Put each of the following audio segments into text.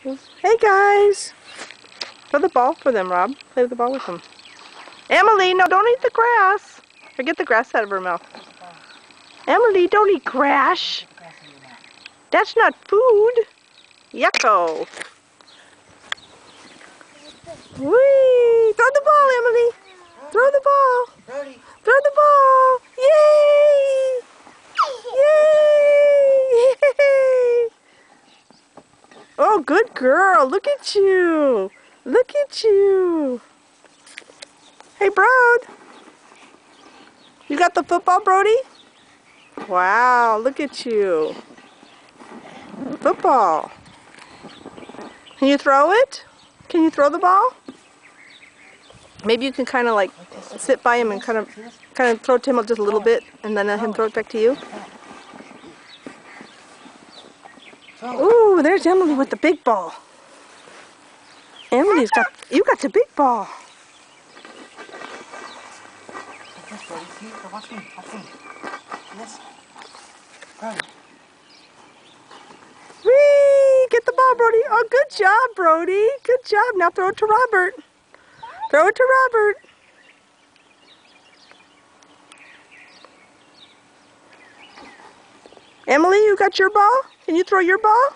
Hey guys! Throw the ball for them, Rob. Play with the ball with them. Emily, no, don't eat the grass. Or get the grass out of her mouth. Emily, don't eat grass. That's not food. Yucko. Whee! Throw the ball, Emily. Throw the ball. Throw the ball. Yay! Yay! Yay! Oh, good girl. Look at you. Look at you. Hey, Brode. You got the football, Brody? Wow, look at you. Football. Can you throw it? Can you throw the ball? Maybe you can kind of like sit by him and kind of throw it to him just a little bit and then let him throw it back to you. Ooh, there's Emily with the big ball. You got the big ball. Watch me. Yes. Brody. Whee! Get the ball, Brody. Oh, good job, Brody. Good job. Now throw it to Robert. Throw it to Robert. Emily, you got your ball? Can you throw your ball?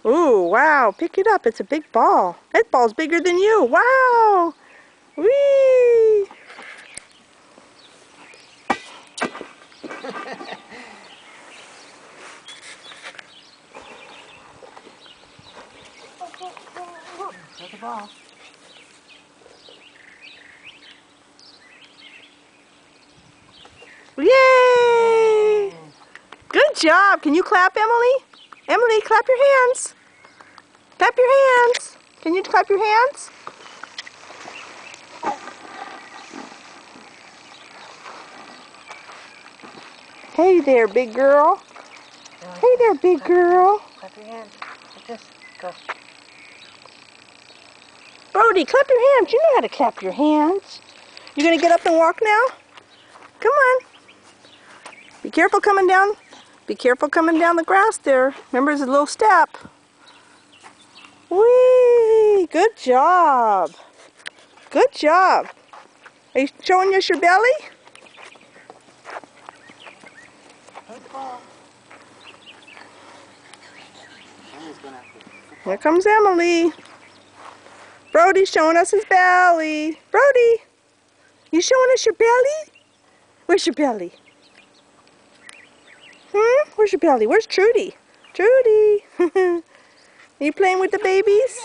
Ooh, wow. Pick it up. It's a big ball. That ball's bigger than you. Wow. Whee! Throw the ball. Yay! Good job. Can you clap, Emily? Emily, clap your hands. Clap your hands. Can you clap your hands? Hey there, big girl. Hey there, big girl. Clap your hands. Like this. Go. Brody, clap your hands. You know how to clap your hands. You gonna get up and walk now? Come on. Be careful coming down. Be careful coming down the grass there. Remember, there's a little step. Whee! Good job. Good job. Are you showing us your belly? Here comes Emily. Brody's showing us his belly. Brody, you showing us your belly? Where's your belly? Where's your belly? Where's Trudy? Trudy. Are you playing with the babies?